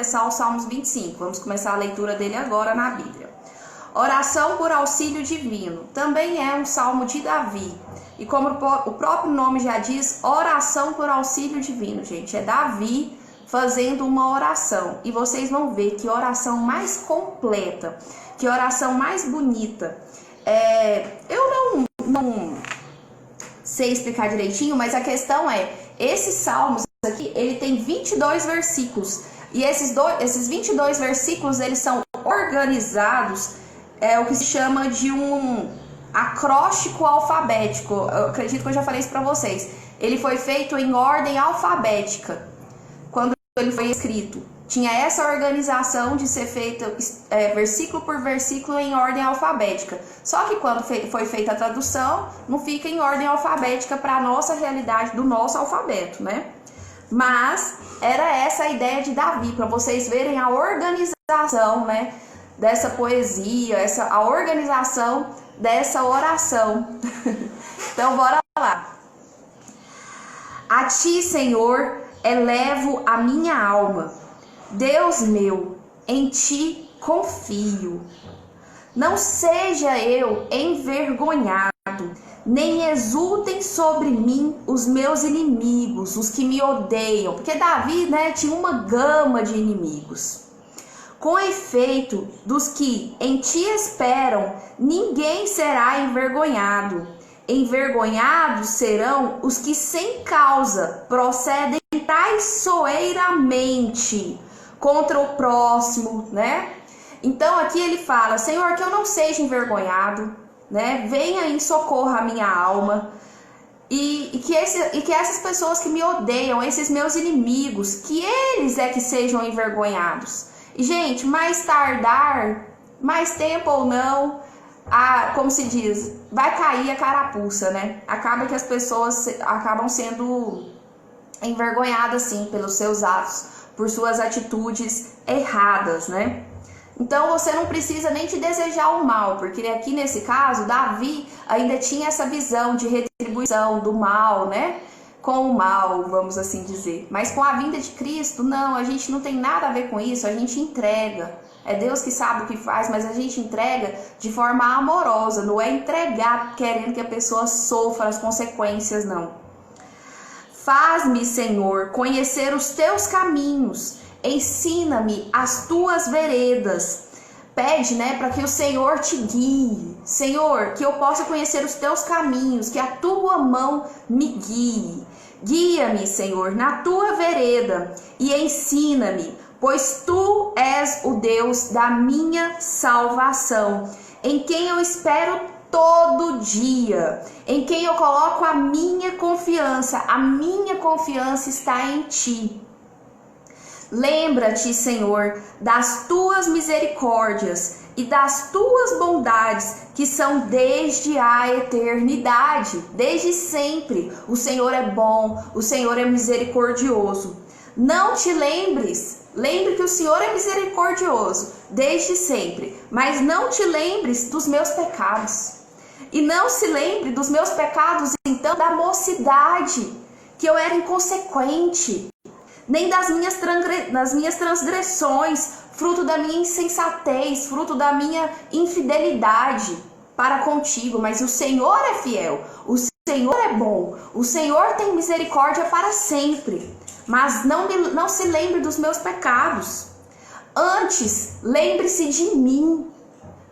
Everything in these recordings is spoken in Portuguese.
começar o Salmos 25. Vamos começar a leitura dele agora na Bíblia. Oração por auxílio divino. Também é um salmo de Davi. E como o próprio nome já diz, oração por auxílio divino, gente. É Davi fazendo uma oração. E vocês vão ver que oração mais completa, que oração mais bonita. Eu não sei explicar direitinho, mas a questão é, esses salmos aqui, ele tem 22 versículos. E esses 22 versículos, eles são organizados, o que se chama de um acróstico alfabético. Eu acredito que eu já falei isso para vocês. Ele foi feito em ordem alfabética. Quando ele foi escrito, tinha essa organização de ser feito versículo por versículo em ordem alfabética. Só que quando foi feita a tradução, não fica em ordem alfabética para a nossa realidade do nosso alfabeto, né? Mas era essa a ideia de Davi, para vocês verem a organização, né, dessa poesia, a organização dessa oração. Então, bora lá. A ti, Senhor, elevo a minha alma. Deus meu, em ti confio. Não seja eu envergonhado, nem exultem sobre mim os meus inimigos, os que me odeiam. Porque Davi, né, tinha uma gama de inimigos. Com efeito, dos que em ti esperam, ninguém será envergonhado. Envergonhados serão os que sem causa procedem traiçoeiramente contra o próximo, né? Então aqui ele fala, Senhor, que eu não seja envergonhado, né? Venha em socorro à minha alma. E que essas pessoas que me odeiam, esses meus inimigos, que eles que sejam envergonhados. E, gente, mais tardar, mais tempo ou não, como se diz, vai cair a carapuça, né? Acaba que as pessoas acabam sendo envergonhadas, sim, pelos seus atos, por suas atitudes erradas, né? Então você não precisa nem te desejar o mal, porque aqui nesse caso, Davi ainda tinha essa visão de retribuição do mal, né? Com o mal, vamos assim dizer. Mas com a vinda de Cristo, não, a gente não tem nada a ver com isso, a gente entrega. É Deus que sabe o que faz, mas a gente entrega de forma amorosa, não é entregar querendo que a pessoa sofra as consequências, não. Faz-me, Senhor, conhecer os teus caminhos, ensina-me as tuas veredas. Pede, né, para que o Senhor te guie. Senhor, que eu possa conhecer os teus caminhos, que a tua mão me guie. Guia-me, Senhor, na tua vereda e ensina-me, pois tu és o Deus da minha salvação, em quem eu espero todo dia, em quem eu coloco a minha confiança está em ti. Lembra-te, Senhor, das tuas misericórdias e das tuas bondades, que são desde a eternidade, desde sempre. O Senhor é bom, o Senhor é misericordioso. Não te lembre que o Senhor é misericordioso desde sempre, mas não te lembres dos meus pecados. E não se lembre dos meus pecados, então, da mocidade, que eu era inconsequente, nem das minhas transgressões, fruto da minha insensatez, fruto da minha infidelidade para contigo. Mas o Senhor é fiel, o Senhor é bom, o Senhor tem misericórdia para sempre. Mas não se lembre dos meus pecados. Antes, lembre-se de mim.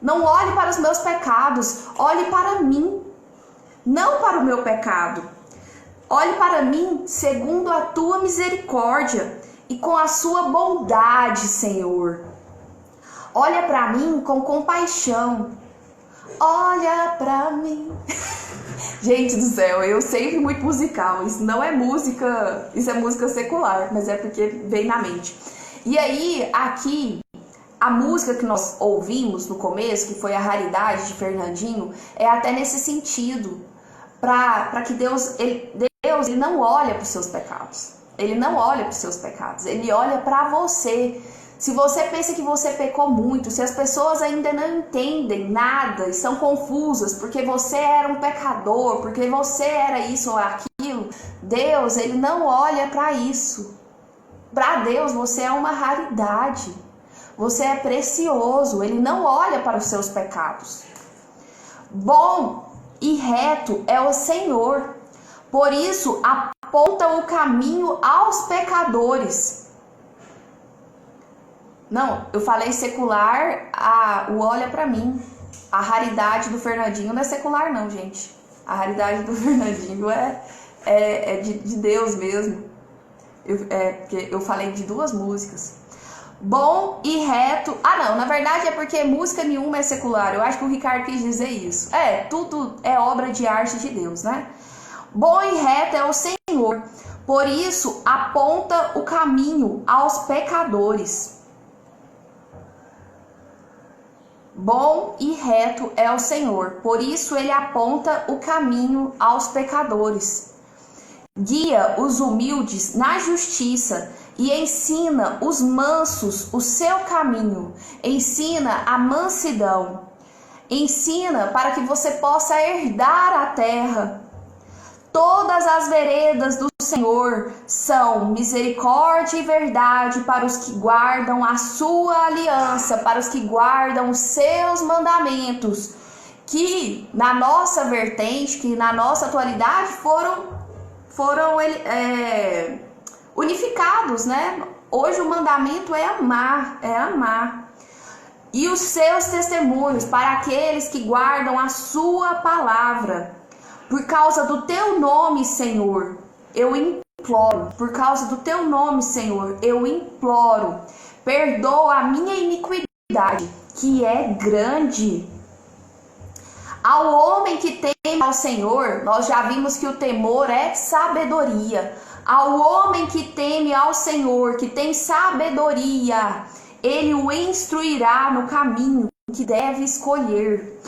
Não olhe para os meus pecados, olhe para mim, não para o meu pecado. Olhe para mim segundo a tua misericórdia e com a sua bondade, Senhor. Olha para mim com compaixão. Olha para mim. Gente do céu, eu sempre muito musical. Isso não é música, isso é música secular, mas é porque vem na mente. E aí, aqui, a música que nós ouvimos no começo, que foi a Raridade de Fernandinho, é até nesse sentido, para que Deus ele não olha para os seus pecados. Ele não olha para os seus pecados, ele olha para você. Se você pensa que você pecou muito, se as pessoas ainda não entendem nada e são confusas porque você era um pecador, porque você era isso ou aquilo, Deus, ele não olha para isso. Para Deus você é uma raridade. Você é precioso. Ele não olha para os seus pecados. Bom e reto é o Senhor. Por isso aponta o caminho aos pecadores. Não, eu falei secular, o olha para mim. A raridade do Fernandinho não é secular não, gente. A raridade do Fernandinho é de Deus mesmo. Porque eu falei de duas músicas. Bom e reto. Não, na verdade é porque música nenhuma é secular. Eu acho que o Ricardo quis dizer isso. Tudo é obra de arte de Deus, né? Bom e reto é o Senhor. Por isso aponta o caminho aos pecadores. Bom e reto é o Senhor. Por isso ele aponta o caminho aos pecadores. Guia os humildes na justiça e ensina os mansos o seu caminho. Ensina a mansidão. Ensina para que você possa herdar a terra. Todas as veredas do Senhor são misericórdia e verdade para os que guardam a sua aliança, para os que guardam os seus mandamentos, que na nossa vertente, que na nossa atualidade foram unificados, né? Hoje o mandamento é amar. E os seus testemunhos para aqueles que guardam a sua palavra. Por causa do teu nome, Senhor, eu imploro. Por causa do teu nome, Senhor, eu imploro. Perdoa a minha iniquidade, que é grande. Ao homem que teme ao Senhor, nós já vimos que o temor é sabedoria. Ao homem que teme ao Senhor, que tem sabedoria, ele o instruirá no caminho que deve escolher.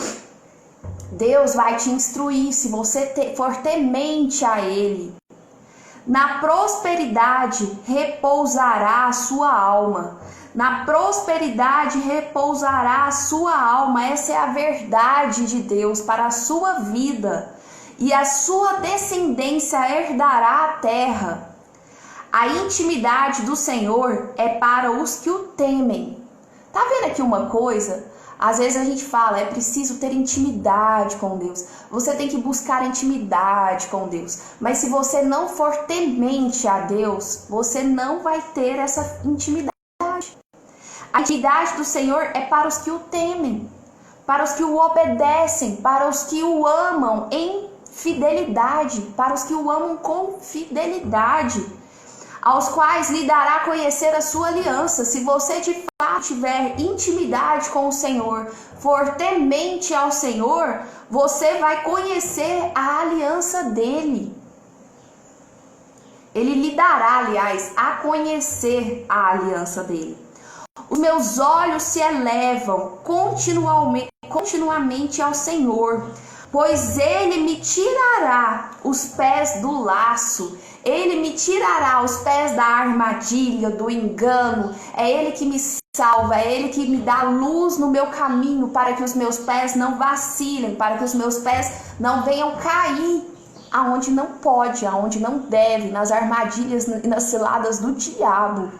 Deus vai te instruir se você for temente a Ele. Na prosperidade repousará a sua alma. Na prosperidade repousará a sua alma. Essa é a verdade de Deus para a sua vida. E a sua descendência herdará a terra. A intimidade do Senhor é para os que o temem. Tá vendo aqui uma coisa? Às vezes a gente fala, é preciso ter intimidade com Deus. Você tem que buscar intimidade com Deus. Mas se você não for temente a Deus, você não vai ter essa intimidade. A intimidade do Senhor é para os que o temem, para os que o obedecem, para os que o amam em fidelidade, para os que o amam com fidelidade, aos quais lhe dará a conhecer a sua aliança. Se você de fato tiver intimidade com o Senhor, for temente ao Senhor, você vai conhecer a aliança dele. Ele lhe dará, aliás, a conhecer a aliança dele. Os meus olhos se elevam continuamente ao Senhor, pois ele me tirará os pés do laço. Ele me tirará os pés da armadilha, do engano. É Ele que me salva, é Ele que me dá luz no meu caminho para que os meus pés não vacilem, para que os meus pés não venham cair aonde não pode, aonde não deve, nas armadilhas e nas ciladas do diabo.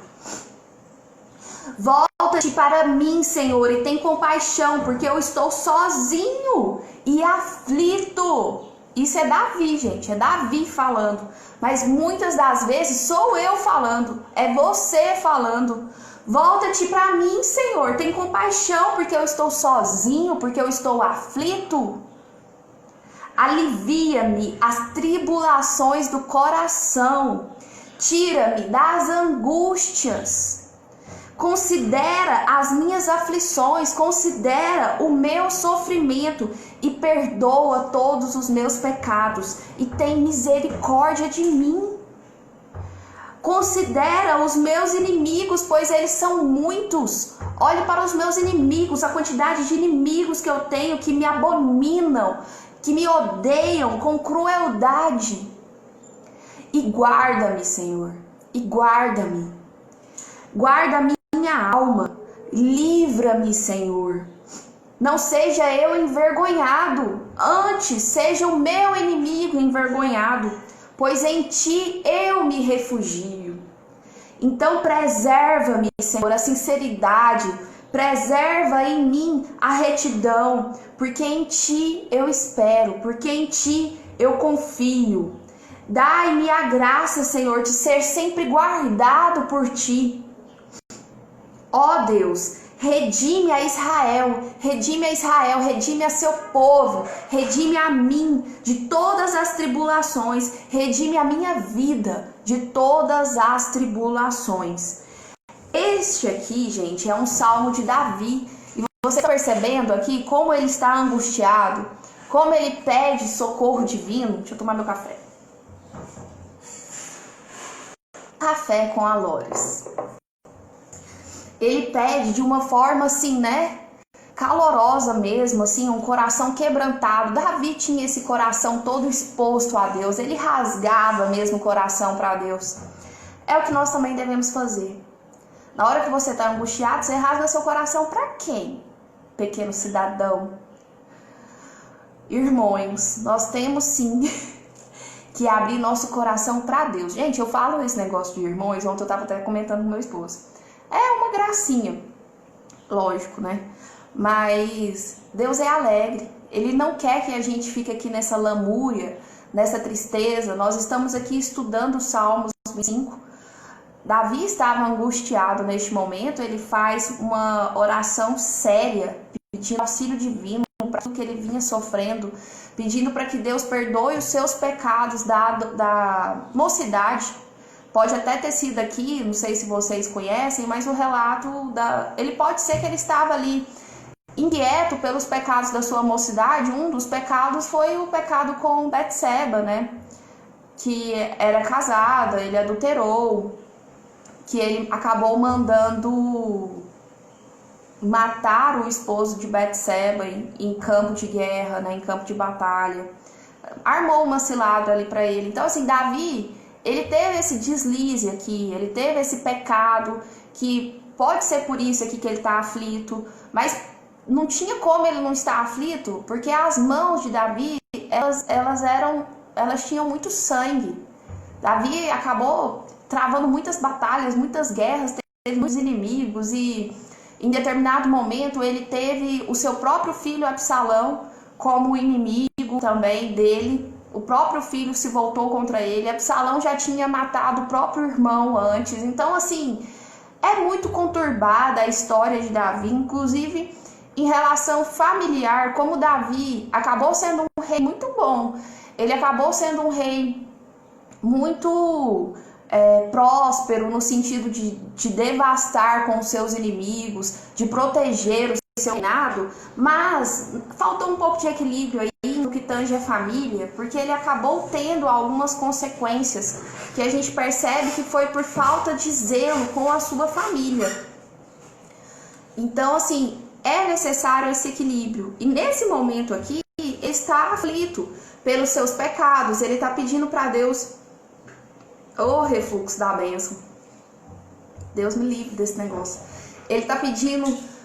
Volta-te para mim, Senhor, e tem compaixão, porque eu estou sozinho e aflito. Isso é Davi, gente, é Davi falando. Mas muitas das vezes sou eu falando, é você falando. Volta-te para mim, Senhor, tem compaixão, porque eu estou sozinho, porque eu estou aflito. Alivia-me as tribulações do coração, tira-me das angústias. Considera as minhas aflições, considera o meu sofrimento e perdoa todos os meus pecados e tem misericórdia de mim. Considera os meus inimigos, pois eles são muitos. Olhe para os meus inimigos, a quantidade de inimigos que eu tenho, que me abominam, que me odeiam com crueldade. E guarda-me, Senhor, e guarda-me. Guarda-me minha alma, livra-me, Senhor. Não seja eu envergonhado, antes seja o meu inimigo envergonhado, pois em ti eu me refugio. Então preserva-me, Senhor, a sinceridade, preserva em mim a retidão, porque em Ti eu espero, porque em Ti eu confio. Dai-me a graça, Senhor, de ser sempre guardado por Ti. Ó Deus, redime a Israel, redime a seu povo, redime a mim de todas as tribulações, redime a minha vida de todas as tribulações. Este aqui, gente, é um salmo de Davi, e você está percebendo aqui como ele está angustiado, como ele pede socorro divino. Deixa eu tomar meu café. Café com Alores. Ele pede de uma forma assim, né, calorosa mesmo, assim, um coração quebrantado. Davi tinha esse coração todo exposto a Deus, ele rasgava mesmo o coração para Deus. É o que nós também devemos fazer. Na hora que você está angustiado, você rasga seu coração para quem? Pequeno cidadão. Irmãos, nós temos sim que abrir nosso coração para Deus. Gente, eu falo esse negócio de irmãos, ontem eu estava até comentando com meu esposo. É uma gracinha, lógico, né? Mas Deus é alegre. Ele não quer que a gente fique aqui nessa lamúria, nessa tristeza. Nós estamos aqui estudando Salmos 25. Davi estava angustiado neste momento. Ele faz uma oração séria, pedindo auxílio divino para tudo que ele vinha sofrendo, pedindo para que Deus perdoe os seus pecados da mocidade. Pode até ter sido aqui, não sei se vocês conhecem, mas o relato ele pode ser que ele estava ali inquieto pelos pecados da sua mocidade. Um dos pecados foi o pecado com Betseba, né? Que era casada, ele adulterou, que ele acabou mandando matar o esposo de Betseba em campo de guerra, né? Em campo de batalha. Armou uma cilada ali para ele. Então, assim, Davi, ele teve esse deslize aqui, ele teve esse pecado, que pode ser por isso aqui que ele está aflito, mas não tinha como ele não estar aflito, porque as mãos de Davi, elas tinham muito sangue. Davi acabou travando muitas batalhas, muitas guerras, teve muitos inimigos, e em determinado momento ele teve o seu próprio filho Absalão como inimigo também dele. O próprio filho se voltou contra ele. Absalão já tinha matado o próprio irmão antes. Então, assim, é muito conturbada a história de Davi, inclusive em relação familiar, como Davi acabou sendo um rei muito bom. Ele acabou sendo um rei muito próspero, no sentido de devastar com os seus inimigos, de proteger o seu reinado, mas faltou um pouco de equilíbrio aí no que tange a família, porque ele acabou tendo algumas consequências que a gente percebe que foi por falta de zelo com a sua família. Então, assim, é necessário esse equilíbrio. E nesse momento aqui, ele está aflito pelos seus pecados, ele está pedindo para Deus o refluxo da bênção. Deus me livre desse negócio. Ele está pedindo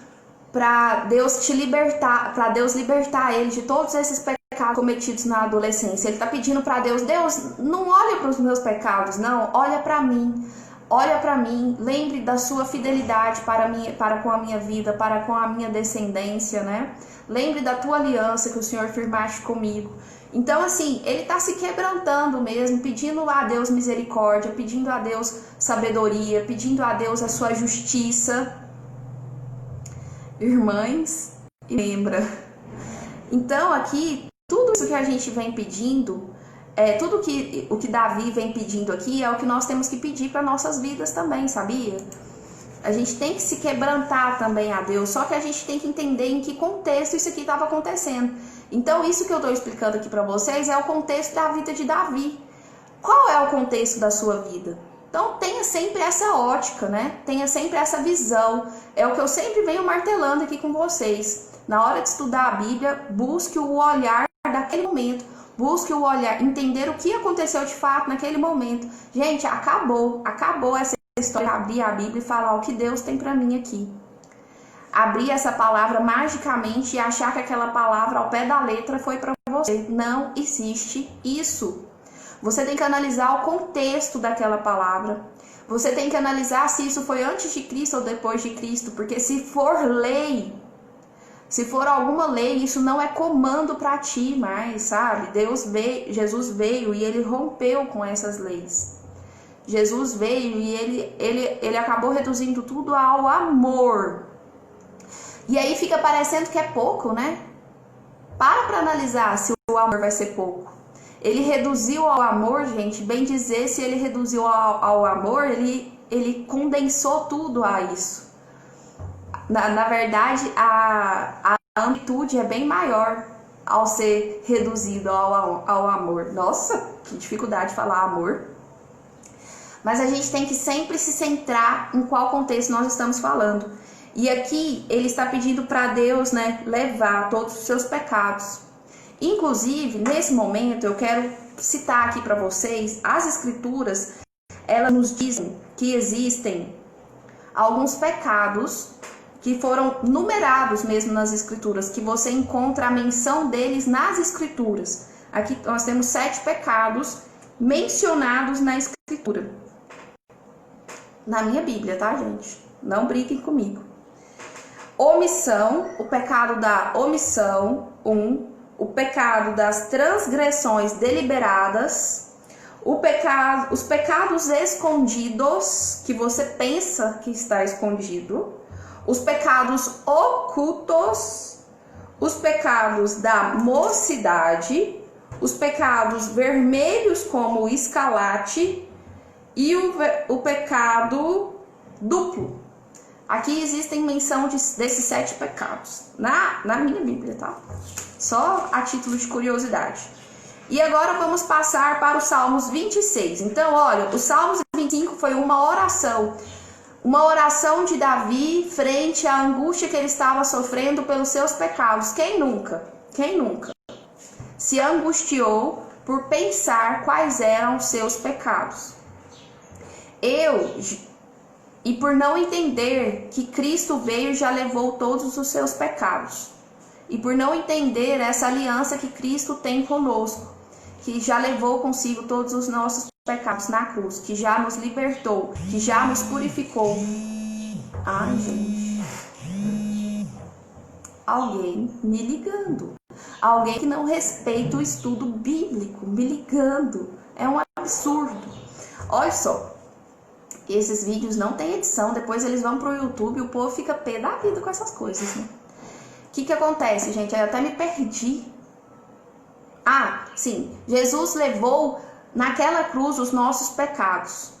para Deus te libertar, para Deus libertar ele de todos esses pecados cometidos na adolescência. Ele está pedindo para Deus, não olha para os meus pecados, não, olha para mim. Olha para mim, lembre da sua fidelidade para com a minha vida, para com a minha descendência, né? Lembre da tua aliança que o Senhor firmaste comigo. Então, assim, ele está se quebrantando mesmo, pedindo a Deus misericórdia, pedindo a Deus sabedoria, pedindo a Deus a sua justiça. Irmãs, lembra. Então, aqui, tudo isso que a gente vem pedindo, o que Davi vem pedindo aqui é o que nós temos que pedir para nossas vidas também, sabia? A gente tem que se quebrantar também a Deus, só que a gente tem que entender em que contexto isso aqui estava acontecendo. Então, isso que eu estou explicando aqui para vocês é o contexto da vida de Davi. Qual é o contexto da sua vida? Então, tenha sempre essa ótica, né? Tenha sempre essa visão. É o que eu sempre venho martelando aqui com vocês. Na hora de estudar a Bíblia, busque o olhar daquele momento. Busque o olhar, entender o que aconteceu de fato naquele momento. Gente, acabou essa história de abrir a Bíblia e falar o que Deus tem para mim aqui. Abrir essa palavra magicamente e achar que aquela palavra ao pé da letra foi para você. Não existe isso. Você tem que analisar o contexto daquela palavra. Você tem que analisar se isso foi antes de Cristo ou depois de Cristo, porque se for lei, se for alguma lei, isso não é comando para ti mais, sabe? Jesus veio e ele rompeu com essas leis. Jesus veio e ele acabou reduzindo tudo ao amor. E aí fica parecendo que é pouco, né? Para analisar se o amor vai ser pouco. Ele reduziu ao amor, gente, bem dizer, se ele reduziu ao amor, ele condensou tudo a isso. Na verdade, a amplitude é bem maior ao ser reduzido ao amor. Nossa, que dificuldade de falar amor. Mas a gente tem que sempre se centrar em qual contexto nós estamos falando. E aqui ele está pedindo para Deus, né, levar todos os seus pecados. Inclusive, nesse momento, eu quero citar aqui para vocês, as escrituras, elas nos dizem que existem alguns pecados que foram numerados mesmo nas escrituras, que você encontra a menção deles nas escrituras. Aqui nós temos 7 pecados mencionados na escritura. Na minha Bíblia, tá, gente? Não briguem comigo. Omissão, o pecado da omissão, 1. O pecado das transgressões deliberadas, os pecados escondidos, que você pensa que está escondido, os pecados ocultos, os pecados da mocidade, os pecados vermelhos como o escarlate e o pecado duplo. Aqui existem menção desses 7 pecados, na minha Bíblia, tá? Só a título de curiosidade. E agora vamos passar para os Salmos 26. Então, olha, o Salmos 25 foi uma oração de Davi frente à angústia que ele estava sofrendo pelos seus pecados. Quem nunca? Quem nunca se angustiou por pensar quais eram os seus pecados? E por não entender que Cristo veio e já levou todos os seus pecados. E por não entender essa aliança que Cristo tem conosco, que já levou consigo todos os nossos pecados na cruz, que já nos libertou, que já nos purificou. Ai, gente. Alguém me ligando. Alguém que não respeita o estudo bíblico me ligando. É um absurdo. Olha só. Esses vídeos não tem edição, depois eles vão pro YouTube e o povo fica pé da vida com essas coisas, né? O que acontece, gente? Eu até me perdi. Ah, sim. Jesus levou naquela cruz os nossos pecados.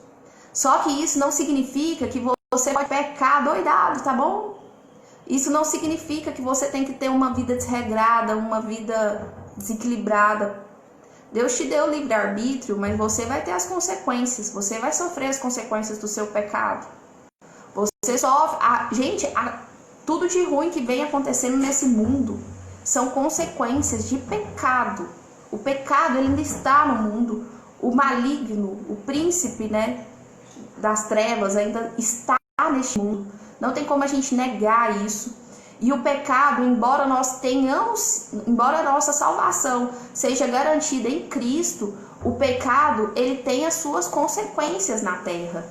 Só que isso não significa que você pode pecar doidado, tá bom? Isso não significa que você tem que ter uma vida desregrada, uma vida desequilibrada. Deus te deu livre-arbítrio, mas você vai ter as consequências. Você vai sofrer as consequências do seu pecado. Você sofre... tudo de ruim que vem acontecendo nesse mundo são consequências de pecado. O pecado, ele ainda está no mundo. O maligno, o príncipe, né, das trevas ainda está neste mundo. Não tem como a gente negar isso. E o pecado, embora a nossa salvação seja garantida em Cristo, o pecado, ele tem as suas consequências na terra.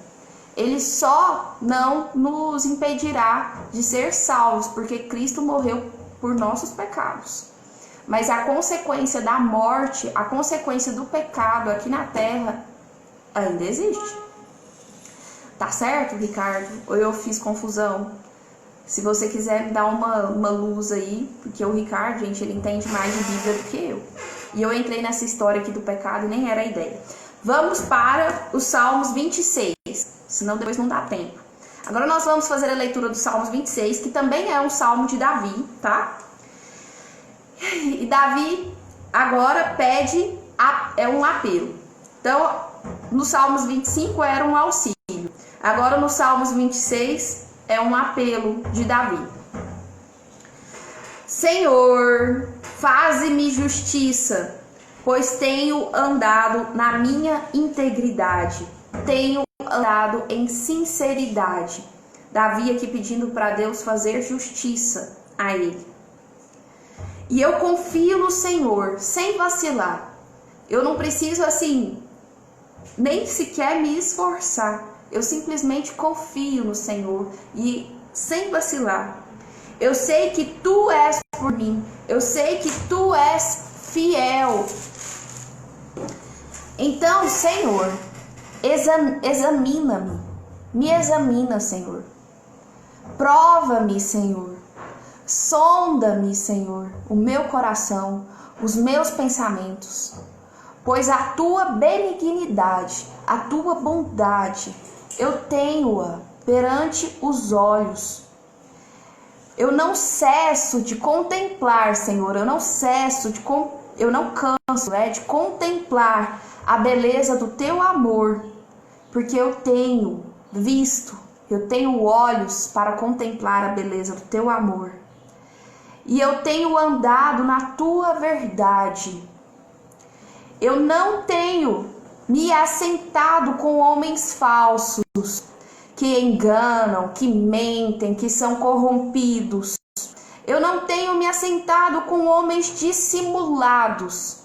Ele só não nos impedirá de ser salvos, porque Cristo morreu por nossos pecados. Mas a consequência da morte, a consequência do pecado aqui na terra, ainda existe. Tá certo, Ricardo? Ou eu fiz confusão? Se você quiser me dar uma luz aí, porque o Ricardo, gente, ele entende mais de Bíblia do que eu. E eu entrei nessa história aqui do pecado e nem era a ideia. Vamos para os Salmos 26, senão depois não dá tempo. Agora nós vamos fazer a leitura do Salmos 26, que também é um salmo de Davi, tá? E Davi agora pede um apelo. Então, no Salmos 25 era um auxílio. Agora no Salmos 26 é um apelo de Davi. Senhor, faze-me justiça, pois tenho andado na minha integridade, tenho andado em sinceridade. Davi aqui pedindo para Deus fazer justiça a ele. E eu confio no Senhor, sem vacilar. Eu não preciso, nem sequer me esforçar. Eu simplesmente confio no Senhor e sem vacilar. Eu sei que Tu és por mim. Eu sei que Tu és fiel. Então, Senhor, examina-me. Me examina, Senhor. Prova-me, Senhor. Sonda-me, Senhor, o meu coração, os meus pensamentos. Pois a Tua benignidade, a Tua bondade, eu tenho-a perante os olhos. Eu não cesso de contemplar, Senhor, eu não canso de contemplar a beleza do Teu amor, porque eu tenho visto, eu tenho olhos para contemplar a beleza do Teu amor. E eu tenho andado na Tua verdade. Eu não tenho me assentado com homens falsos, que enganam, que mentem, que são corrompidos. Eu não tenho me assentado com homens dissimulados.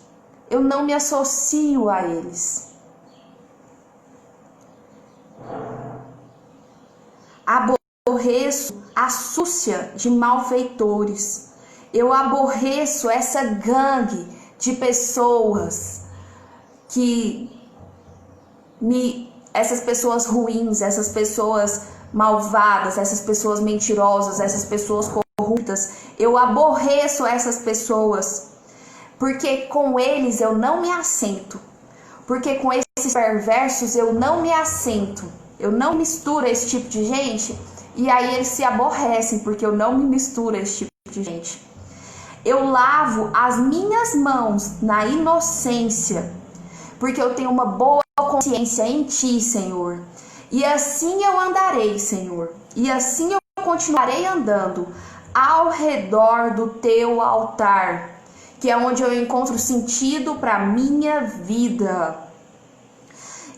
Eu não me associo a eles. Aborreço a súcia de malfeitores. Eu aborreço essa gangue de pessoas essas pessoas ruins, essas pessoas malvadas, essas pessoas mentirosas, essas pessoas corruptas. Eu aborreço essas pessoas, porque com eles eu não me assento. Porque com esses perversos eu não me assento. Eu não misturo esse tipo de gente, e aí eles se aborrecem, porque eu não me misturo esse tipo de gente. Eu lavo as minhas mãos na inocência, porque eu tenho uma boa consciência em Ti, Senhor. E assim eu andarei, Senhor. E assim eu continuarei andando ao redor do Teu altar, que é onde eu encontro sentido para a minha vida.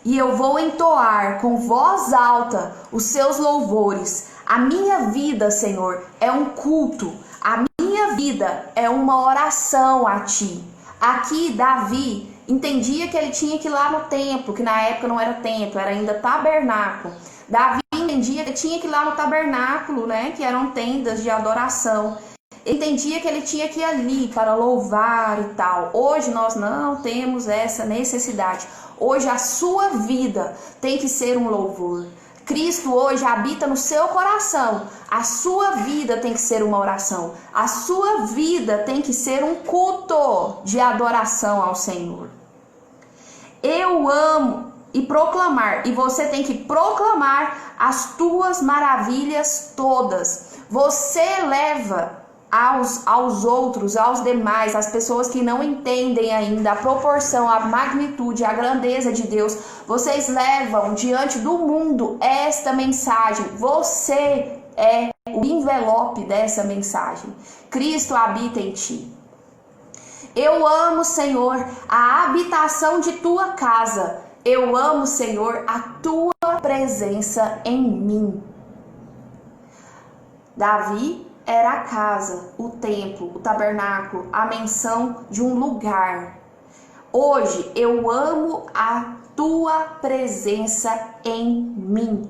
E eu vou entoar com voz alta os Seus louvores. A minha vida, Senhor, é um culto. A minha vida é uma oração a Ti. Aqui, Davi entendia que ele tinha que ir lá no templo, que na época não era templo, era ainda tabernáculo. Davi entendia que ele tinha que ir lá no tabernáculo, né, que eram tendas de adoração. Ele entendia que ele tinha que ir ali para louvar e tal. Hoje nós não temos essa necessidade. Hoje a sua vida tem que ser um louvor. Cristo hoje habita no seu coração. A sua vida tem que ser uma oração. A sua vida tem que ser um culto de adoração ao Senhor. Eu amo e proclamar, e você tem que proclamar as tuas maravilhas todas. Você leva aos outros, aos demais, às pessoas que não entendem ainda a proporção, a magnitude, a grandeza de Deus. Vocês levam diante do mundo esta mensagem. Você é o envelope dessa mensagem. Cristo habita em ti. Eu amo, Senhor, a habitação de Tua casa. Eu amo, Senhor, a Tua presença em mim. Davi era a casa, o templo, o tabernáculo, a menção de um lugar. Hoje eu amo a Tua presença em mim.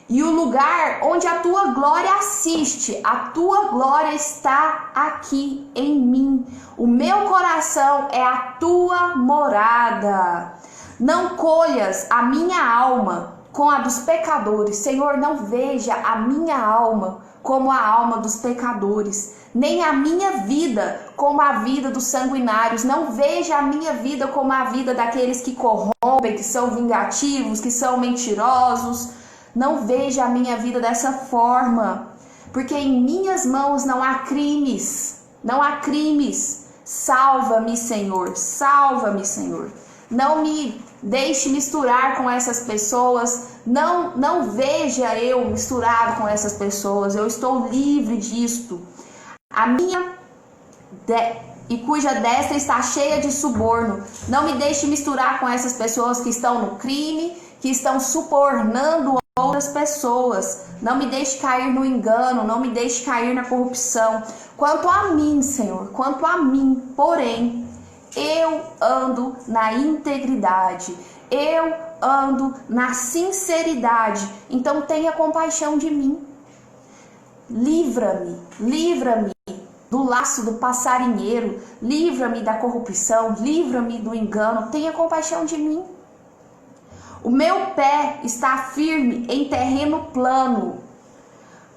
E o lugar onde a Tua glória assiste, a Tua glória está aqui em mim. O meu coração é a Tua morada. Não colhas a minha alma com a dos pecadores. Senhor, não veja a minha alma como a alma dos pecadores, nem a minha vida como a vida dos sanguinários. Não veja a minha vida como a vida daqueles que corrompem, que são vingativos, que são mentirosos. Não veja a minha vida dessa forma, porque em minhas mãos não há crimes, não há crimes. Salva-me, Senhor, salva-me, Senhor. Não me deixe misturar com essas pessoas, não veja eu misturado com essas pessoas. Eu estou livre disto. E cuja destra está cheia de suborno. Não me deixe misturar com essas pessoas que estão no crime, que estão subornando outras pessoas. Não me deixe cair no engano, não me deixe cair na corrupção. Quanto a mim, Senhor, quanto a mim, porém, eu ando na integridade. Eu ando na sinceridade. Então tenha compaixão de mim. Livra-me, livra-me do laço do passarinheiro, livra-me da corrupção, livra-me do engano, tenha compaixão de mim. O meu pé está firme em terreno plano,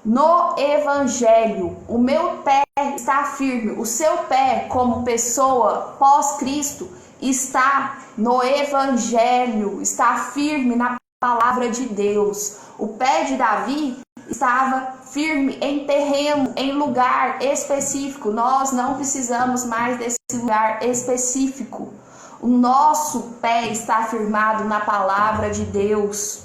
no Evangelho. O meu pé está firme, o seu pé como pessoa pós-Cristo está no Evangelho, está firme na palavra de Deus. O pé de Davi estava firme em terreno, em lugar específico. Nós não precisamos mais desse lugar específico. O nosso pé está firmado na palavra de Deus.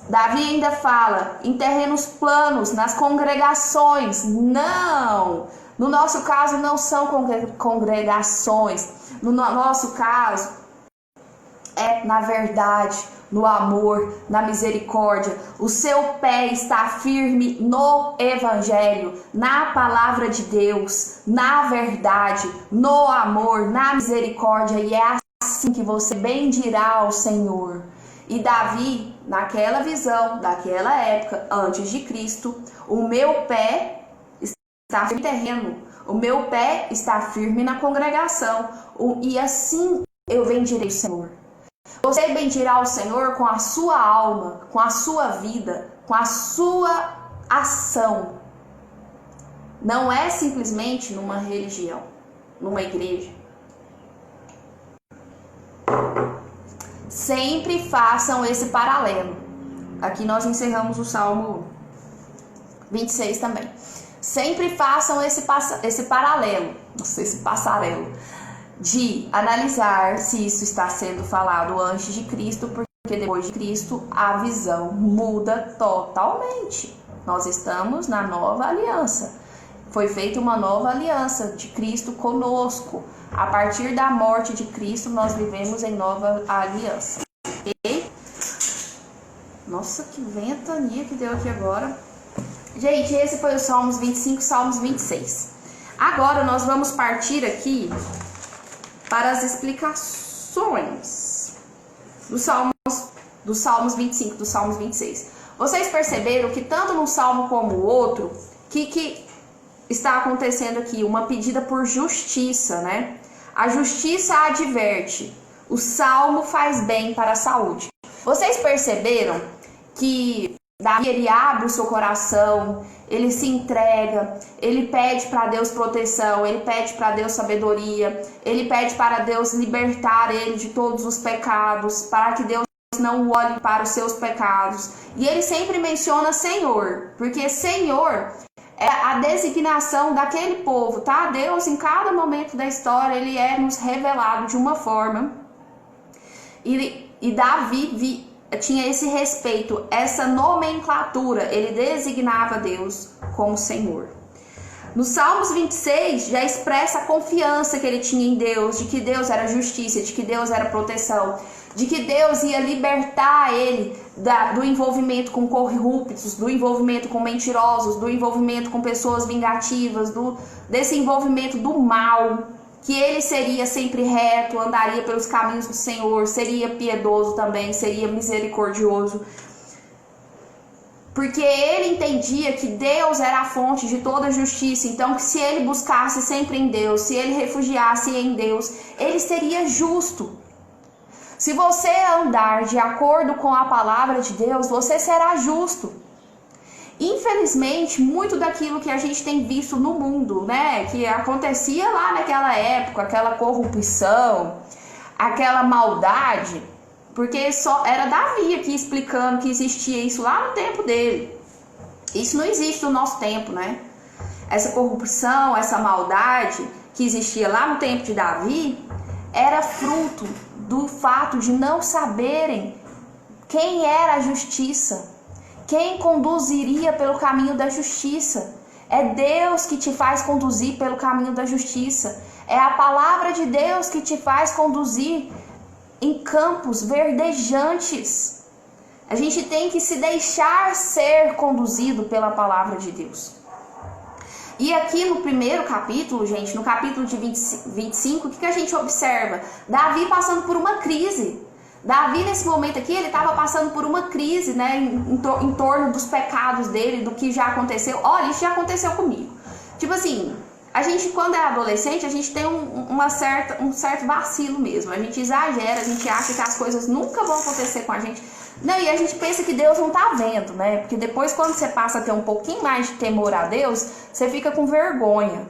Davi ainda fala em terrenos planos, nas congregações. Não! No nosso caso não são congregações. No nosso caso é na verdade, no amor, na misericórdia. O seu pé está firme no Evangelho, na palavra de Deus, na verdade, no amor, na misericórdia. E é assim que você bendirá ao Senhor. E Davi, naquela visão, daquela época, antes de Cristo, o meu pé está firme no terreno, o meu pé está firme na congregação. E assim eu bendirei o Senhor. Você bendirá o Senhor com a sua alma, com a sua vida, com a sua ação. Não é simplesmente numa religião, numa igreja. Sempre façam esse paralelo. Aqui nós encerramos o Salmo 26 também. Sempre façam esse paralelo, esse passarelo, de analisar se isso está sendo falado antes de Cristo, porque depois de Cristo a visão muda totalmente. Nós estamos na nova aliança. Foi feita uma nova aliança de Cristo conosco. A partir da morte de Cristo, nós vivemos em nova aliança. Okay? Nossa, que ventania que deu aqui agora. Gente, esse foi o Salmos 25, Salmos 26. Agora nós vamos partir aqui para as explicações dos Salmos 25, dos Salmos 26. Vocês perceberam que tanto num salmo como o outro, o que está acontecendo aqui? Uma pedida por justiça, né? A justiça adverte, o salmo faz bem para a saúde. Vocês perceberam que Davi, ele abre o seu coração, ele se entrega, ele pede para Deus proteção, ele pede para Deus sabedoria, ele pede para Deus libertar ele de todos os pecados, para que Deus não olhe para os seus pecados. E ele sempre menciona Senhor, porque Senhor é a designação daquele povo, tá? Deus, em cada momento da história, ele é nos revelado de uma forma. E Davi tinha esse respeito, essa nomenclatura, ele designava Deus como Senhor. No Salmos 26 já expressa a confiança que ele tinha em Deus, de que Deus era justiça, de que Deus era proteção, de que Deus ia libertar ele do envolvimento com corruptos, do envolvimento com mentirosos, do envolvimento com pessoas vingativas, desse envolvimento do mal, que ele seria sempre reto, andaria pelos caminhos do Senhor, seria piedoso também, seria misericordioso. Porque ele entendia que Deus era a fonte de toda justiça, então que se ele buscasse sempre em Deus, se ele refugiasse em Deus, ele seria justo. Se você andar de acordo com a palavra de Deus, você será justo. Infelizmente, muito daquilo que a gente tem visto no mundo, né, que acontecia lá naquela época, aquela corrupção, aquela maldade, porque só era Davi aqui explicando que existia isso lá no tempo dele. Isso não existe no nosso tempo, né? Essa corrupção, essa maldade que existia lá no tempo de Davi, era fruto do fato de não saberem quem era a justiça. Quem conduziria pelo caminho da justiça? É Deus que te faz conduzir pelo caminho da justiça. É a palavra de Deus que te faz conduzir em campos verdejantes. A gente tem que se deixar ser conduzido pela palavra de Deus. E aqui no primeiro capítulo, gente, no capítulo de 25, o que a gente observa? Davi passando por uma crise. Davi, nesse momento aqui, ele estava passando por uma crise, né, em torno dos pecados dele, do que já aconteceu. Olha, isso já aconteceu comigo. Tipo assim, a gente, quando é adolescente, a gente tem um certo vacilo mesmo. A gente exagera, a gente acha que as coisas nunca vão acontecer com a gente. Não, e a gente pensa que Deus não tá vendo, né? Porque depois, quando você passa a ter um pouquinho mais de temor a Deus, você fica com vergonha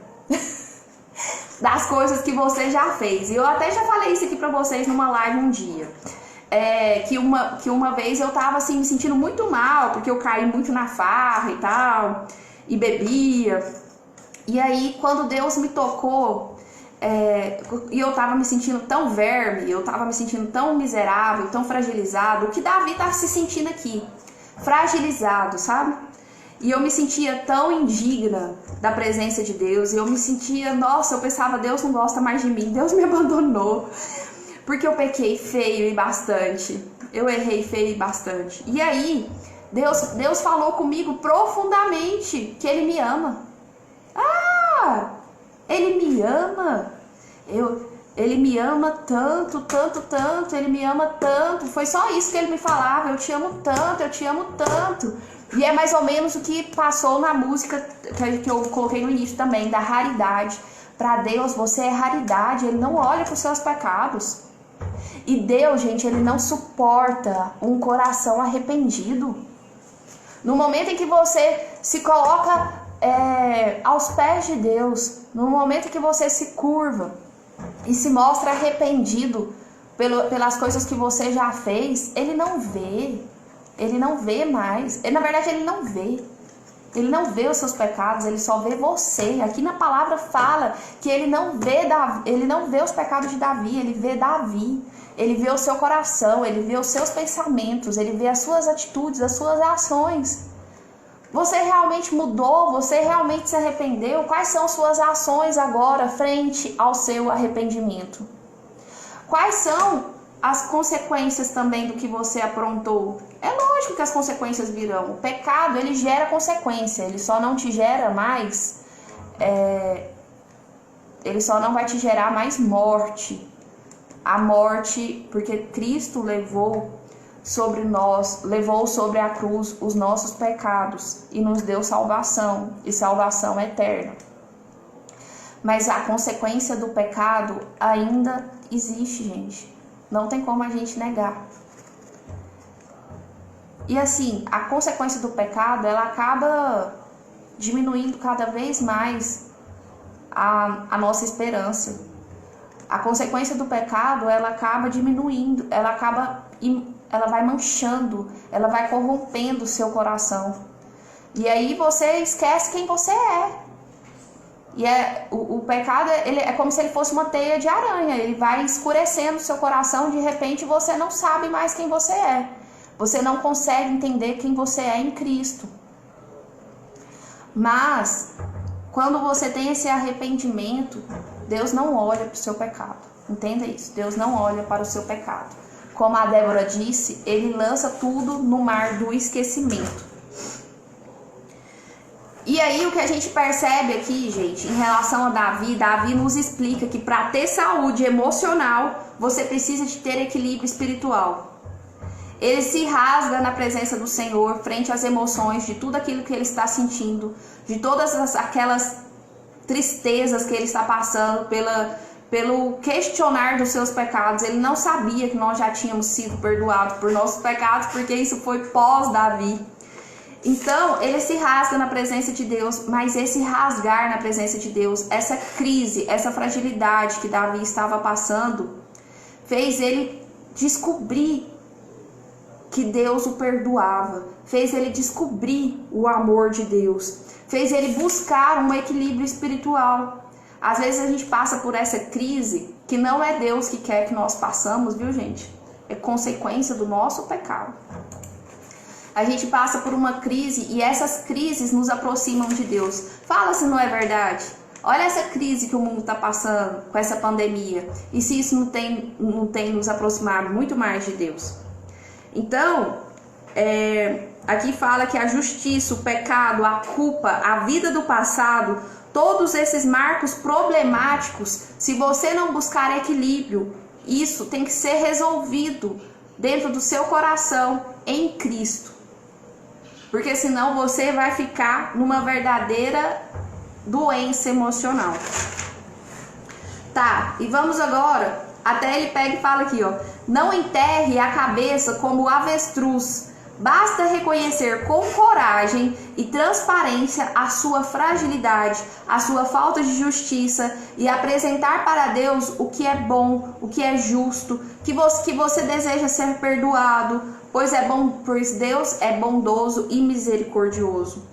das coisas que você já fez. E eu até já falei isso aqui pra vocês numa live um dia. Que uma vez eu tava assim, me sentindo muito mal, porque eu caí muito na farra e tal, e bebia. E aí, quando Deus me tocou, e eu tava me sentindo tão verme, eu tava me sentindo tão miserável, tão fragilizado, o que Davi tava se sentindo aqui, fragilizado, sabe? E eu me sentia tão indigna da presença de Deus, e eu me sentia, nossa, eu pensava, Deus não gosta mais de mim, Deus me abandonou. Porque eu pequei feio e bastante. Eu errei feio e bastante. E aí, Deus falou comigo profundamente que Ele me ama. Ah! Ele me ama. Ele me ama tanto, tanto, tanto. Ele me ama tanto. Foi só isso que Ele me falava. Eu te amo tanto, eu te amo tanto. E é mais ou menos o que passou na música que eu coloquei no início também, da raridade. Para Deus, você é raridade. Ele não olha para os seus pecados. E Deus, gente, Ele não suporta um coração arrependido. No momento em que você se coloca aos pés de Deus, no momento em que você se curva e se mostra arrependido pelas coisas que você já fez, Ele não vê. Ele não vê mais. Na verdade, Ele não vê. Ele não vê os seus pecados, Ele só vê você. Aqui na palavra fala que Ele não vê os pecados de Davi, Ele vê Davi. Ele vê o seu coração, Ele vê os seus pensamentos, Ele vê as suas atitudes, as suas ações. Você realmente mudou? Você realmente se arrependeu? Quais são suas ações agora frente ao seu arrependimento? Quais são as consequências também do que você aprontou? É lógico que as consequências virão. O pecado, ele gera consequência, ele só não te gera mais... ele só não vai te gerar mais morte. A morte, porque Cristo levou sobre a cruz os nossos pecados e nos deu salvação, e salvação eterna. Mas a consequência do pecado ainda existe, gente. Não tem como a gente negar. E assim, a consequência do pecado, ela acaba diminuindo cada vez mais a nossa esperança. A consequência do pecado, ela acaba diminuindo, ela vai manchando, ela vai corrompendo o seu coração. E aí você esquece quem você é. E o pecado, ele é como se ele fosse uma teia de aranha, ele vai escurecendo o seu coração, de repente você não sabe mais quem você é. Você não consegue entender quem você é em Cristo. Mas, quando você tem esse arrependimento, Deus não olha para o seu pecado. Entenda isso, Deus não olha para o seu pecado. Como a Débora disse, Ele lança tudo no mar do esquecimento. E aí o que a gente percebe aqui, gente, em relação a Davi nos explica que para ter saúde emocional, você precisa de ter equilíbrio espiritual. Ele se rasga na presença do Senhor, frente às emoções, de tudo aquilo que ele está sentindo, de todas aquelas tristezas que ele está passando, pelo questionar dos seus pecados. Ele não sabia que nós já tínhamos sido perdoados por nossos pecados, porque isso foi pós-Davi. Então, ele se rasga na presença de Deus, mas esse rasgar na presença de Deus, essa crise, essa fragilidade que Davi estava passando, fez ele descobrir que Deus o perdoava, fez ele descobrir o amor de Deus, fez ele buscar um equilíbrio espiritual. Às vezes a gente passa por essa crise, que não é Deus que quer que nós passamos, viu, gente? É consequência do nosso pecado. A gente passa por uma crise e essas crises nos aproximam de Deus. Fala se não é verdade. Olha essa crise que o mundo está passando com essa pandemia. E se isso não tem nos aproximado muito mais de Deus? Então, aqui fala que a justiça, o pecado, a culpa, a vida do passado, todos esses marcos problemáticos, se você não buscar equilíbrio, isso tem que ser resolvido dentro do seu coração em Cristo. Porque senão você vai ficar numa verdadeira doença emocional. Tá, e vamos agora, até ele pega e fala aqui, ó. Não enterre a cabeça como avestruz. Basta reconhecer com coragem e transparência a sua fragilidade, a sua falta de justiça e apresentar para Deus o que é bom, o que é justo, que você deseja ser perdoado, pois Deus é bondoso e misericordioso.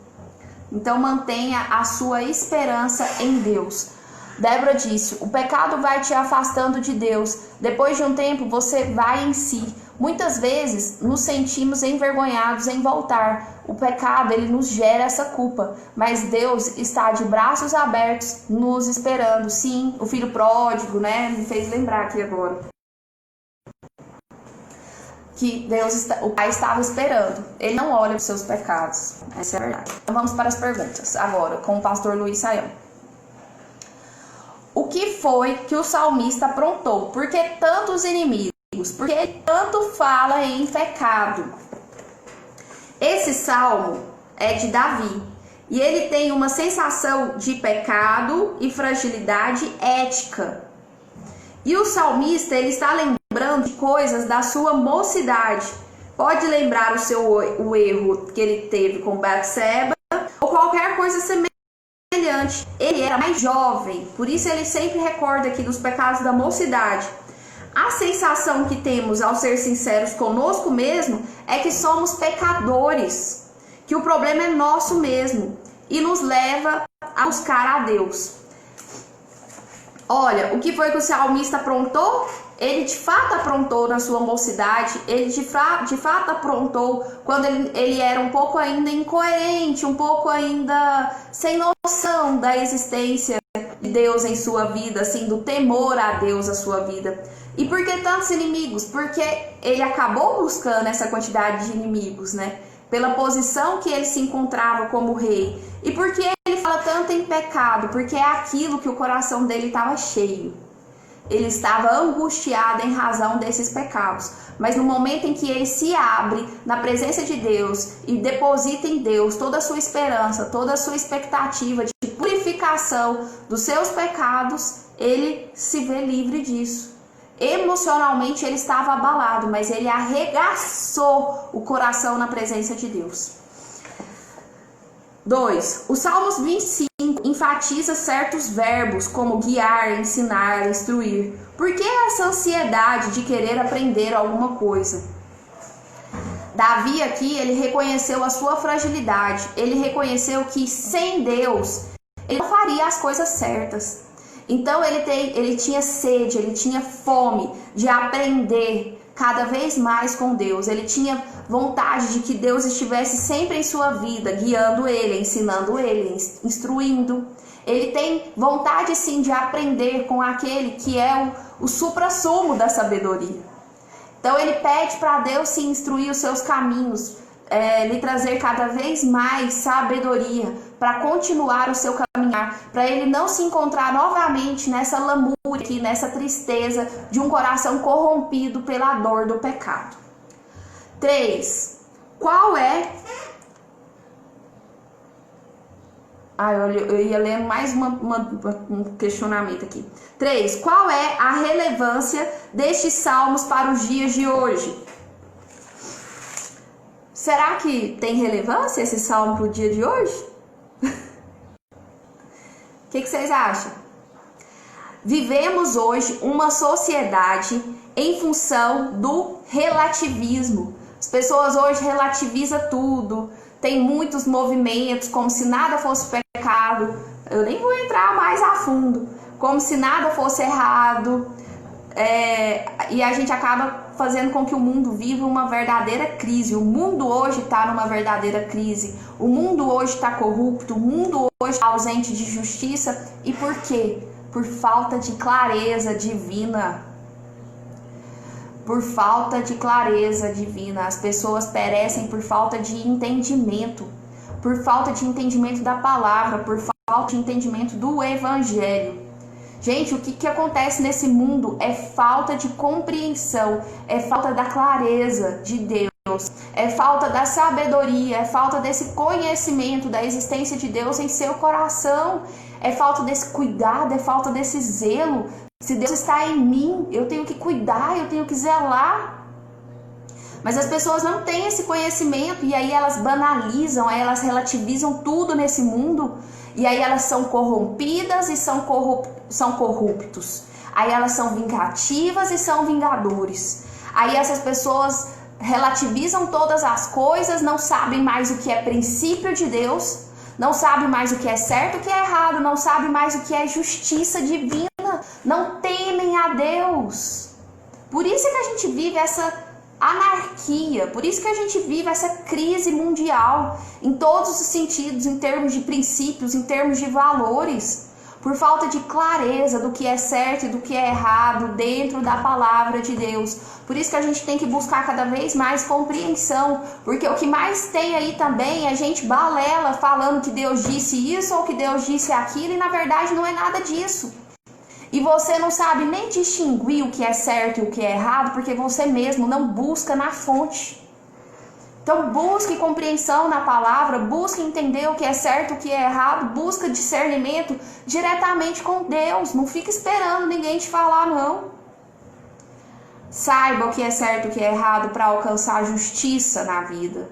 Então mantenha a sua esperança em Deus. Débora disse, o pecado vai te afastando de Deus. Depois de um tempo você vai em si. Muitas vezes nos sentimos envergonhados em voltar. O pecado, ele nos gera essa culpa. Mas Deus está de braços abertos nos esperando. Sim, o filho pródigo, né? Me fez lembrar aqui agora. Que o Pai estava esperando. Ele não olha os seus pecados. Essa é a verdade. Então vamos para as perguntas. Agora, com o pastor Luiz Saião. O que foi que o salmista aprontou? Por que tantos inimigos? Porque ele tanto fala em pecado. Esse salmo é de Davi. E ele tem uma sensação de pecado e fragilidade ética. E o salmista, ele está lembrando de coisas da sua mocidade. Pode lembrar o erro que ele teve com Batseba ou qualquer coisa semelhante. Ele era mais jovem, por isso ele sempre recorda aqui dos pecados da mocidade. A sensação que temos ao ser sinceros conosco mesmo é que somos pecadores, que o problema é nosso mesmo e nos leva a buscar a Deus. Olha, o que foi que o salmista aprontou? Ele de fato aprontou na sua mocidade, ele de fato aprontou quando ele era um pouco ainda incoerente, um pouco ainda sem noção da existência de Deus em sua vida, assim, do temor a Deus na sua vida. E por que tantos inimigos? Porque ele acabou buscando essa quantidade de inimigos, né? Pela posição que ele se encontrava como rei. E por que ele fala tanto em pecado? Porque é aquilo que o coração dele estava cheio. Ele estava angustiado em razão desses pecados. Mas no momento em que ele se abre na presença de Deus e deposita em Deus toda a sua esperança, toda a sua expectativa de purificação dos seus pecados, ele se vê livre disso. Emocionalmente ele estava abalado, mas ele arregaçou o coração na presença de Deus. 2. O Salmos 25 enfatiza certos verbos como guiar, ensinar, instruir. Por que essa ansiedade de querer aprender alguma coisa? Davi aqui, ele reconheceu a sua fragilidade. Ele reconheceu que sem Deus, ele não faria as coisas certas. Então ele tinha sede, ele tinha fome de aprender cada vez mais com Deus. Ele tinha vontade de que Deus estivesse sempre em sua vida, guiando ele, ensinando ele, instruindo. Ele tem vontade sim de aprender com aquele que é o suprassumo da sabedoria. Então ele pede para Deus se instruir os seus caminhos, lhe trazer cada vez mais sabedoria para continuar o seu caminhar, para ele não se encontrar novamente nessa lamúria aqui, nessa tristeza de um coração corrompido pela dor do pecado. 3. Qual é... eu ia ler mais um questionamento aqui. 3. Qual é a relevância destes salmos para os dias de hoje? Será que tem relevância esse salmo para o dia de hoje? O que vocês acham? Vivemos hoje uma sociedade em função do relativismo. As pessoas hoje relativizam tudo. Tem muitos movimentos como se nada fosse pecado. Eu nem vou entrar mais a fundo. Como se nada fosse errado. E a gente acaba fazendo com que o mundo viva uma verdadeira crise. O mundo hoje está numa verdadeira crise. O mundo hoje está corrupto. O mundo hoje está ausente de justiça. E por quê? Por falta de clareza divina. Por falta de clareza divina. As pessoas perecem por falta de entendimento. Por falta de entendimento da palavra. Por falta de entendimento do evangelho. Gente, o que acontece nesse mundo é falta de compreensão, é falta da clareza de Deus, é falta da sabedoria, é falta desse conhecimento da existência de Deus em seu coração, é falta desse cuidado, é falta desse zelo. Se Deus está em mim, eu tenho que cuidar, eu tenho que zelar. Mas as pessoas não têm esse conhecimento e aí elas banalizam, aí elas relativizam tudo nesse mundo e aí elas são corrompidas e são corruptos. Aí elas são vingativas e são vingadores. Aí essas pessoas relativizam todas as coisas, não sabem mais o que é princípio de Deus, não sabem mais o que é certo, o que é errado, não sabem mais o que é justiça divina, não temem a Deus. Por isso que a gente vive essa anarquia, por isso que a gente vive essa crise mundial em todos os sentidos, em termos de princípios, em termos de valores, por falta de clareza do que é certo e do que é errado dentro da palavra de Deus. Por isso que a gente tem que buscar cada vez mais compreensão, porque o que mais tem aí também é gente balela falando que Deus disse isso ou que Deus disse aquilo e na verdade não é nada disso. E você não sabe nem distinguir o que é certo e o que é errado, porque você mesmo não busca na fonte. Então busque compreensão na palavra, busque entender o que é certo e o que é errado, busque discernimento diretamente com Deus. Não fique esperando ninguém te falar, não. Saiba o que é certo e o que é errado para alcançar justiça na vida.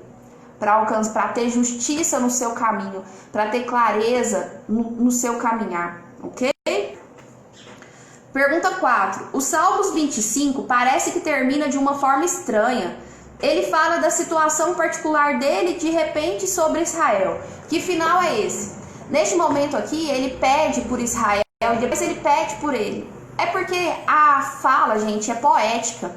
Para ter justiça no seu caminho, para ter clareza no seu caminhar, ok? Pergunta 4. O Salmos 25 parece que termina de uma forma estranha. Ele fala da situação particular dele de repente sobre Israel. Que final é esse? Neste momento aqui, ele pede por Israel e depois ele pede por ele. É porque a fala, gente, é poética.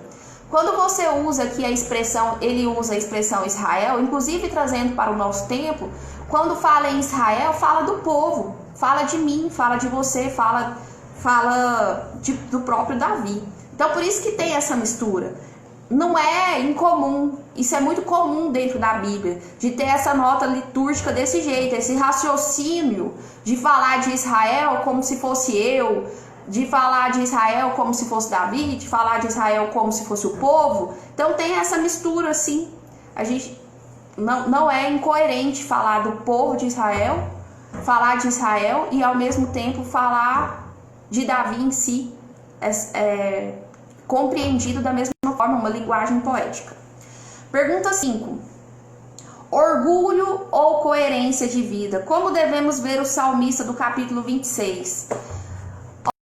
Quando você usa aqui a expressão, ele usa a expressão Israel, inclusive trazendo para o nosso tempo, quando fala em Israel, fala do povo, fala de mim, fala de você, fala do próprio Davi. Então por isso que tem essa mistura. Não é incomum, isso é muito comum dentro da Bíblia, de ter essa nota litúrgica desse jeito, esse raciocínio de falar de Israel como se fosse eu, de falar de Israel como se fosse Davi, de falar de Israel como se fosse o povo. Então tem essa mistura assim. A gente não é incoerente falar do povo de Israel, falar de Israel e ao mesmo tempo falar de Davi em si, compreendido da mesma forma, uma linguagem poética. Pergunta 5. Orgulho ou coerência de vida? Como devemos ver o salmista do capítulo 26?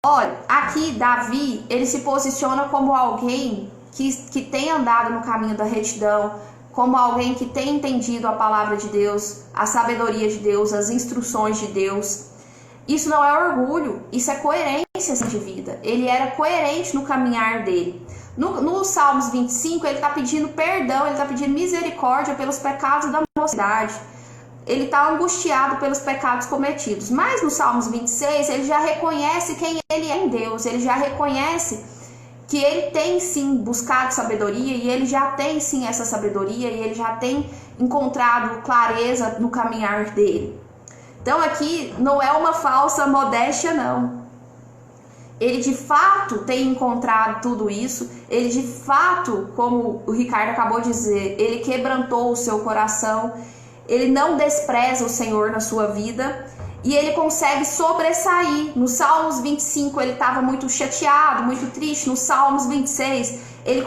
Olha, aqui Davi, ele se posiciona como alguém que tem andado no caminho da retidão, como alguém que tem entendido a palavra de Deus, a sabedoria de Deus, as instruções de Deus. Isso não é orgulho, isso é coerência de vida. Ele era coerente no caminhar dele. No Salmos 25, ele está pedindo perdão, ele está pedindo misericórdia pelos pecados da mocidade. Ele está angustiado pelos pecados cometidos. Mas no Salmos 26, ele já reconhece quem ele é em Deus. Ele já reconhece que ele tem sim buscado sabedoria e ele já tem sim essa sabedoria e ele já tem encontrado clareza no caminhar dele. Então aqui não é uma falsa modéstia, não. Ele de fato tem encontrado tudo isso, ele de fato, como o Ricardo acabou de dizer, ele quebrantou o seu coração, ele não despreza o Senhor na sua vida e ele consegue sobressair. No Salmos 25 ele estava muito chateado, muito triste. No Salmos 26 ele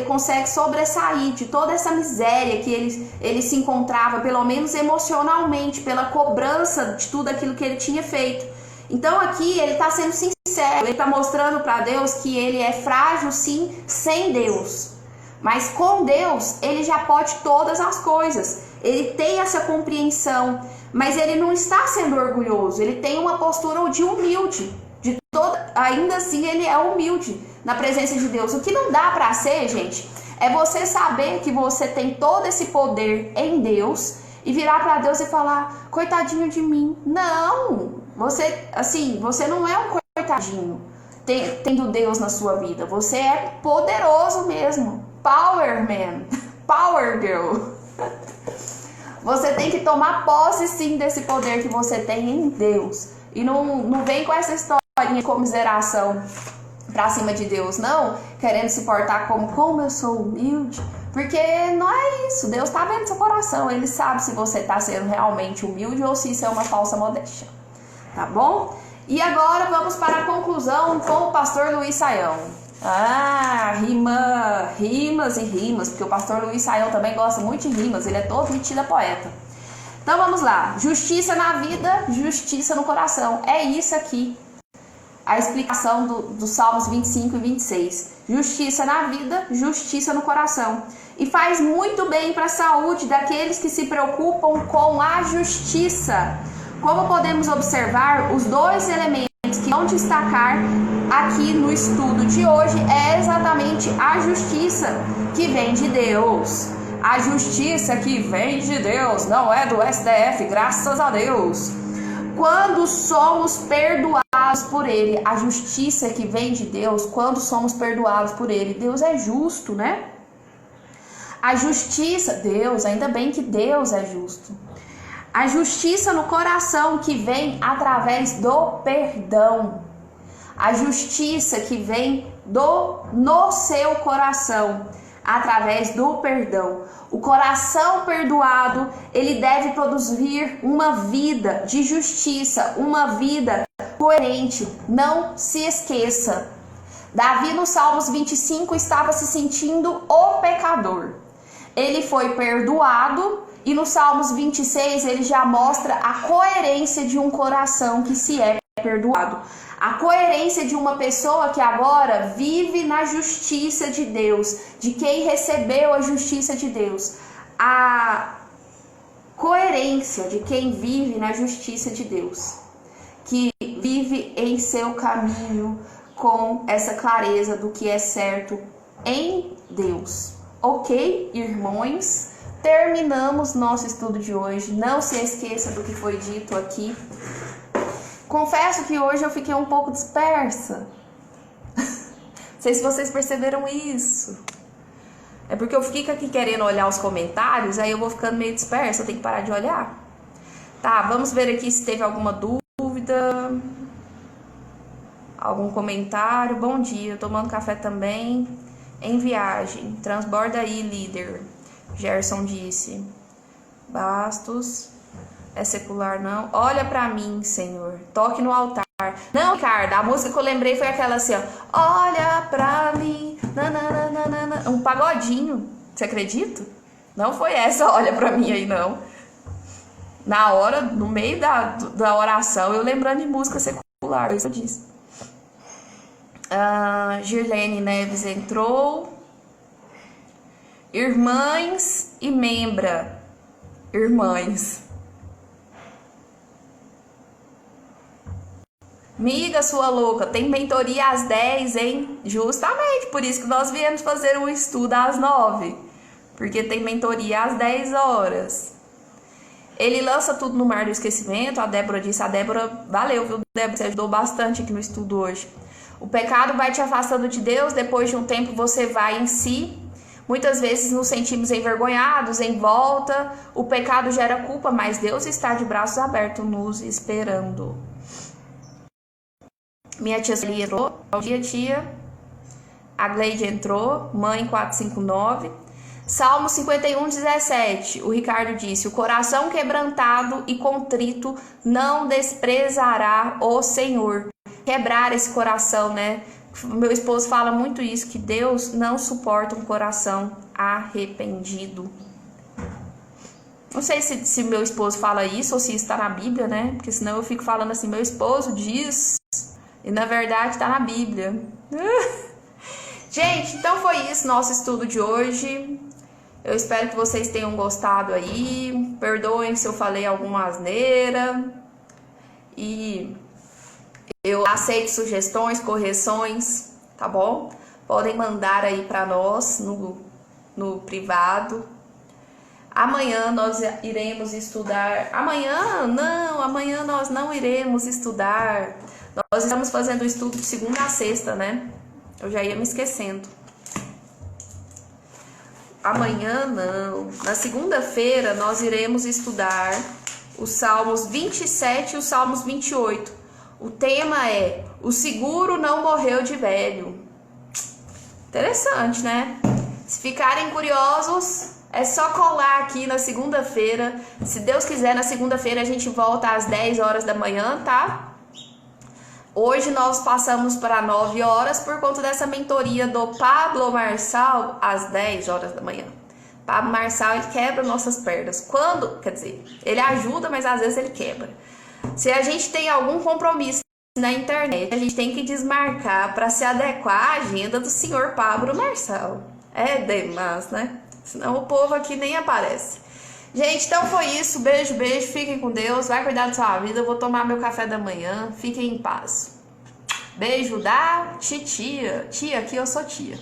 consegue sobressair de toda essa miséria que ele se encontrava, pelo menos emocionalmente, pela cobrança de tudo aquilo que ele tinha feito. Então aqui ele está sendo sincero, ele está mostrando para Deus que ele é frágil sim, sem Deus. Mas com Deus ele já pode todas as coisas. Ele tem essa compreensão, mas ele não está sendo orgulhoso. Ele tem uma postura de humilde. Ainda assim ele é humilde na presença de Deus. O que não dá para ser, gente, é você saber que você tem todo esse poder em Deus e virar para Deus e falar, coitadinho de mim. Não, você não é um coitadinho tendo Deus na sua vida. Você é poderoso mesmo. Power man, power girl. Você tem que tomar posse sim desse poder que você tem em Deus. E não vem com essa história de comiseração pra cima de Deus, não, querendo se portar como eu sou humilde, porque não é isso. Deus tá vendo seu coração, Ele sabe se você tá sendo realmente humilde ou se isso é uma falsa modéstia, tá bom? E agora vamos para a conclusão com o pastor Luiz Saião. Rimas e rimas, porque o pastor Luiz Saião também gosta muito de rimas, ele é todo metido a poeta. Então vamos lá, justiça na vida, justiça no coração, é isso aqui. A explicação dos Salmos 25 e 26. Justiça na vida, justiça no coração. E faz muito bem para a saúde daqueles que se preocupam com a justiça. Como podemos observar, os dois elementos que vão destacar aqui no estudo de hoje é exatamente a justiça que vem de Deus. A justiça que vem de Deus, não é do STF, graças a Deus. Quando somos perdoados por Ele, a justiça que vem de Deus, quando somos perdoados por Ele, Deus é justo, né? A justiça, Deus, ainda bem que Deus é justo. A justiça no coração que vem através do perdão. A justiça que vem no seu coração, através do perdão. O coração perdoado, ele deve produzir uma vida de justiça, uma vida coerente. Não se esqueça. Davi, no Salmos 25, estava se sentindo o pecador. Ele foi perdoado e no Salmos 26 ele já mostra a coerência de um coração que se é perdoado. A coerência de uma pessoa que agora vive na justiça de Deus, de quem recebeu a justiça de Deus. A coerência de quem vive na justiça de Deus, que vive em seu caminho com essa clareza do que é certo em Deus. Ok, irmãos? Terminamos nosso estudo de hoje. Não se esqueça do que foi dito aqui. Confesso que hoje eu fiquei um pouco dispersa. Não sei se vocês perceberam isso. É porque eu fico aqui querendo olhar os comentários, aí eu vou ficando meio dispersa, eu tenho que parar de olhar. Tá, vamos ver aqui se teve alguma dúvida. Algum comentário. Bom dia, tomando café também. Em viagem. Transborda aí, líder. Gerson disse. Bastos. É secular, não? Olha pra mim, Senhor. Toque no altar. Não, Ricardo, a música que eu lembrei foi aquela assim, ó. Olha pra mim. Nananana. Um pagodinho. Você acredita? Não foi essa, olha pra mim aí, não. Na hora, no meio da oração, eu lembrando de música secular, isso eu disse. Girlene Neves entrou. Irmãs e membra. Irmãs. Miga, sua louca, tem mentoria às 10, hein? Justamente, por isso que nós viemos fazer um estudo às 9. Porque tem mentoria às 10 horas. Ele lança tudo no mar do esquecimento. A Débora disse, valeu, viu, Débora? Você ajudou bastante aqui no estudo hoje. O pecado vai te afastando de Deus, depois de um tempo você vai em si. Muitas vezes nos sentimos envergonhados, em volta. O pecado gera culpa, mas Deus está de braços abertos nos esperando. Minha tia Celia entrou. Bom dia, tia. A Gleide entrou. Mãe 459. Salmo 51, 17. O Ricardo disse, o coração quebrantado e contrito não desprezará o Senhor. Quebrar esse coração, né? Meu esposo fala muito isso, que Deus não suporta um coração arrependido. Não sei se meu esposo fala isso ou se isso está na Bíblia, né? Porque senão eu fico falando assim, meu esposo diz, e na verdade está na Bíblia. Gente, então foi isso nosso estudo de hoje. Eu espero que vocês tenham gostado aí. Perdoem se eu falei alguma asneira. E eu aceito sugestões, correções, tá bom? Podem mandar aí para nós no privado. Amanhã nós iremos estudar. Amanhã nós não iremos estudar. Nós estamos fazendo o estudo de segunda a sexta, né? Eu já ia me esquecendo. Amanhã não. Na segunda-feira nós iremos estudar os Salmos 27 e os Salmos 28. O tema é: o seguro não morreu de velho. Interessante, né? Se ficarem curiosos, é só colar aqui na segunda-feira. Se Deus quiser, na segunda-feira a gente volta às 10 horas da manhã, tá? Hoje nós passamos para 9 horas por conta dessa mentoria do Pablo Marçal às 10 horas da manhã. Pablo Marçal, ele quebra nossas pernas. Quando, quer dizer, ele ajuda, mas às vezes ele quebra. Se a gente tem algum compromisso na internet, a gente tem que desmarcar para se adequar à agenda do senhor Pablo Marçal. É demais, né? Senão o povo aqui nem aparece. Gente, então foi isso. Beijo, beijo. Fiquem com Deus. Vai cuidar da sua vida. Eu vou tomar meu café da manhã. Fiquem em paz. Beijo da titia. Tia, aqui eu sou tia.